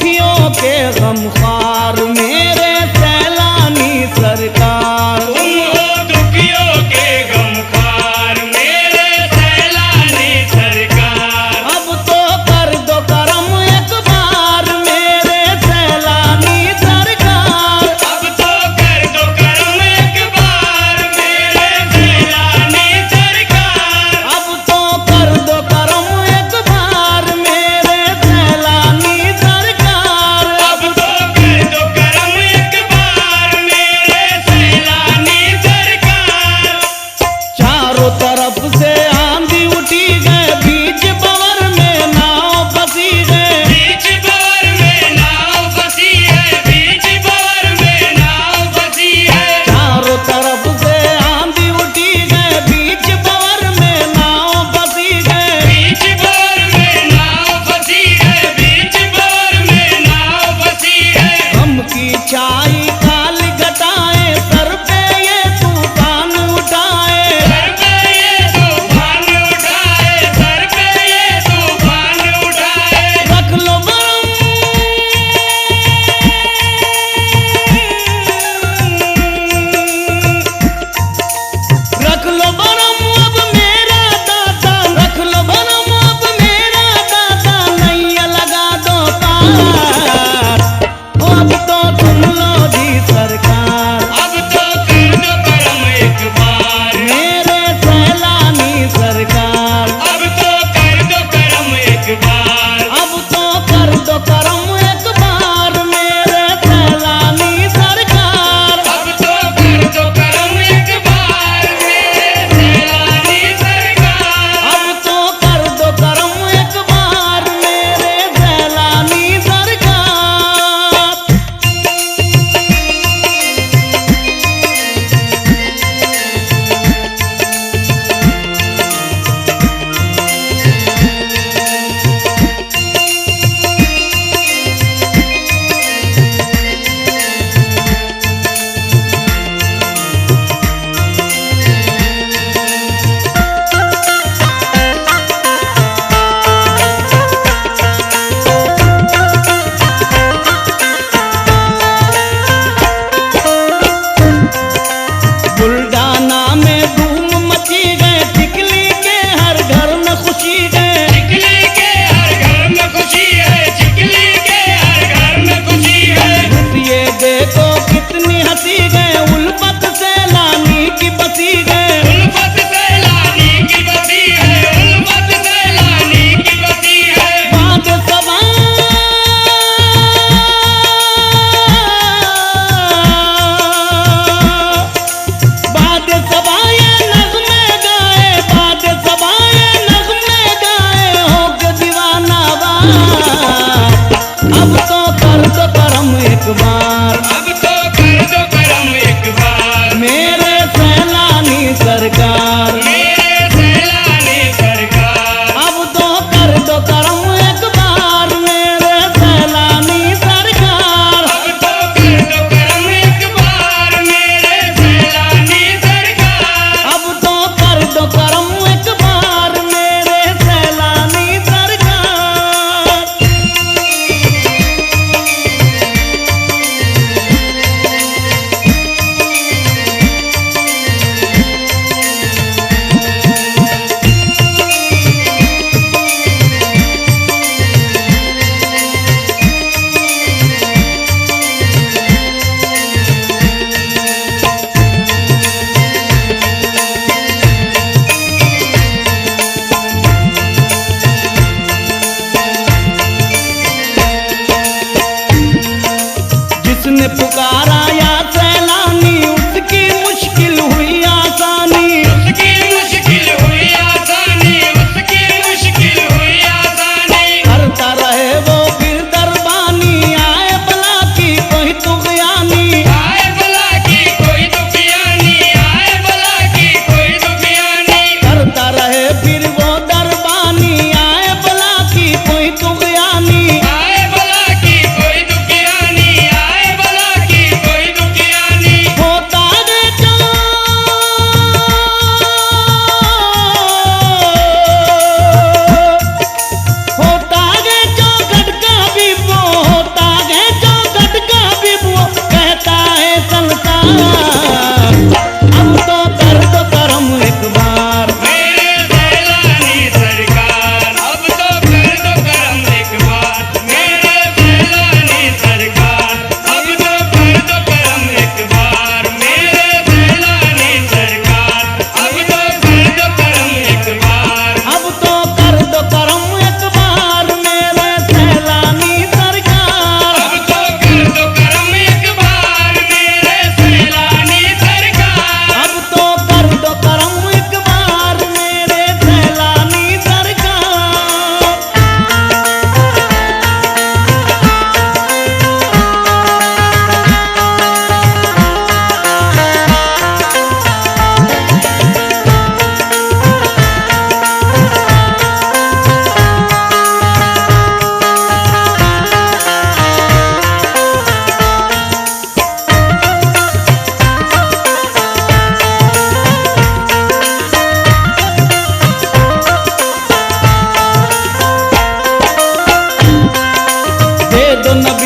दुखियों के गमख्वार मेरे सैलानी सरकार। तुम हो दुखियों के गमख्वार मेरे सैलानी सरकार। अब तो कर दो करम एक बार मेरे सैलानी सरकार। अब तो कर दो करम एक बार मेरे सैलानी सरकार। अब तो कर दो करम एक बार मेरे सैलानी सरकार। अब तो कर दो करम एक बार मेरे सैलानी सरकार। चारों तरफ से आंधी उठी गए, बीच बवर में नाव फंसी गए। बीच बवर में नाव फंसी है, बीच बवर में नाव फंसी है। चारों तरफ से आंधी उठी गए, बीच बवर में नाव फंसी गए। बीच बवर में नाव फंसी है, बीच बवर में नाव फंसी है। गम की छाई काल घटाए, सर पे ये तूफान उठाए। सर पे ये तूफान उठाए, सर पे ये तूफान उठाए। रख लो बरम, रख लो बरम अब मेरा दादा, रख लो बरम अब मेरा दादा, नैया लगा दो पार। ओ अब तो सुन लो जी सरकार, अब तो कर दो करम एक बार मेरे सैलानी सरकार। अब तो कर दो करम एक बार। अब तो कर दो करम एक बार मेरे सैलानी सरकार। अब तो कर दो करम एक बार मेरे सैलानी सरकार। अब तो कर दो करम एक बार मेरे सैलानी सरकार। बुल्डाना में धूम मची गए, टिकली के हर घर में खुशी गए। चिकली के हर घर में खुशी है, चिकली के हर घर में खुशी है। ये देखो कितनी हंसी गए, उल्फत सैलानी की बसी गए। उल्फत सैलानी की बसी है, उल्फत सैलानी की बसी है। बाद सबा बाद सबाए नगमे गाए, बाद सबाए नगमे गाए, हो के दीवाना बार। अब तो कर दो करम एक बार अब तो कर दो करम एक बार मेरे सैलानी सरकार। मेरे सैलानी सरकार। अब तो कर दो करम एक बार मेरे सैलानी सरकार। अब तो कर दो करम एक बार मेरे सैलानी सरकार। अब तो कर दो करम एक बार मेरे सैलानी सरकार। जिसने पुकारा या सैलानी, उसकी मुश्किल हुई आसानी। उसकी मुश्किल हुई आसानी, उसकी मुश्किल हुई आसानी। करता रहे वो फिर दरबानी, आए बला की कोई तुगयानी। आए बला की कोई दुखियानी, आए बला की कोई दुखियानी। करता रहे फिर वो दरबानी, आए बला की कोई तुगयानी। आए बला की कोई दुखियानी, आए बला की कोई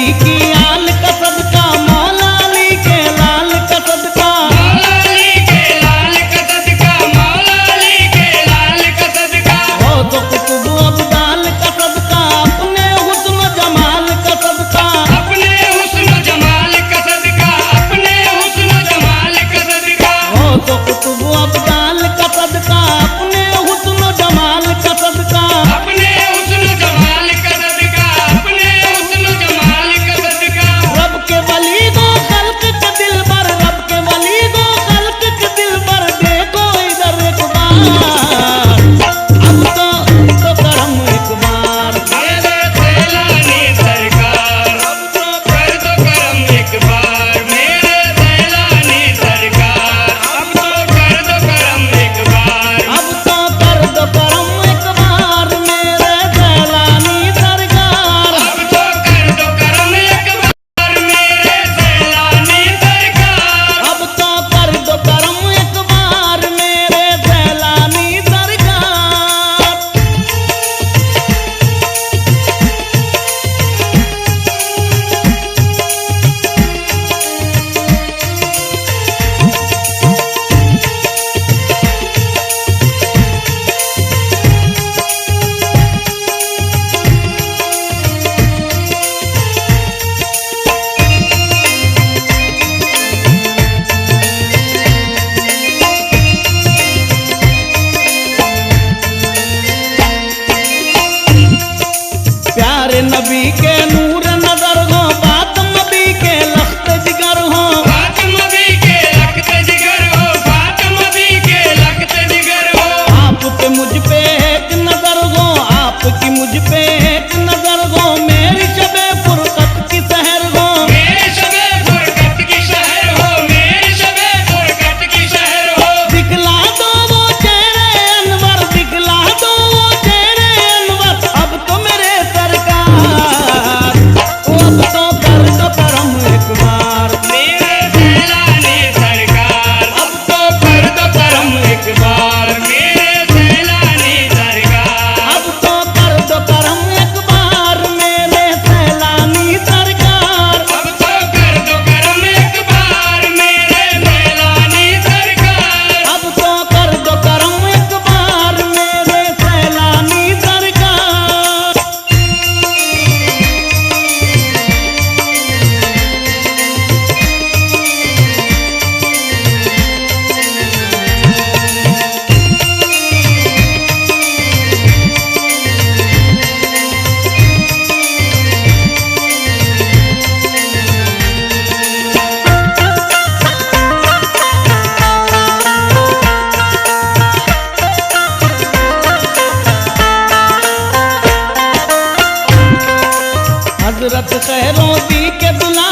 नबी की आल का सदका, मौला अली के लाल का सदका। मौला अली के लाल का सदका, मौला अली के लाल का सदका। हो तो कुतुब अब्दाल का सदका, अपने हुस्न जमाल का सदका। अपने हुस्न जमाल का सदका, अपने हुस्न जमाल का सदका। हो तो कुतुब अब्दाल का सदका, अपने हुस्न जमाल का सदका। अपने हुस्न जमाल का सदका, अपने हुस्न जमाल का सदका। रब के वली को खल्क के दिल पर, रब के वली को खल्क के दिल पर, देखो इधर एक बार, अब तो करम एक बार। मेरे सैलानी सरकार, अब तो कर दो करम एक बार। मेरे सैलानी सरकार, अब तो कर दो करम एक बार। अब तो कर दो करम एक बार, मेरे सैलानी सरकार। अब तो कर दो करम एक बार, मेरे सैलानी सरकार। अब तो कर दो करम एक बार, मेरे सैलानी सरकार। प्यारे नबी के नूर नजर हो, बात नबी के लख्त जिगर हो। फातिमा भी के लखत जिगर हो, फातिमा भी के लखत जिगर हो। आप पे मुझ पे एक नजर हो, आपकी मुझ पे एक नजर हो, मेरी शबे फुरकत की सहर हो। मेरे शबे फुरकत की शहर हो, मेरे शबे फुरकत की शहर हो। दिखला दो वो चेहरे अनवर, दिखला दो वो चेहरे अनवर, अब तो मेरे सरकार, अब तो कर दो करम एक बार। मेरे सैलानी सरकार, अब तो कर दो करम एक बार। मेरे सैलानी सरकार, अब तो कर दो करम एक बार, मेरे सैलानी सरकार। अब तो कर दो करम एक बार, मेरे सैलानी सरकार। अब तो कर दो करम एक बार, मेरे सैलानी सरकार। हजरत खैरों दी के दुला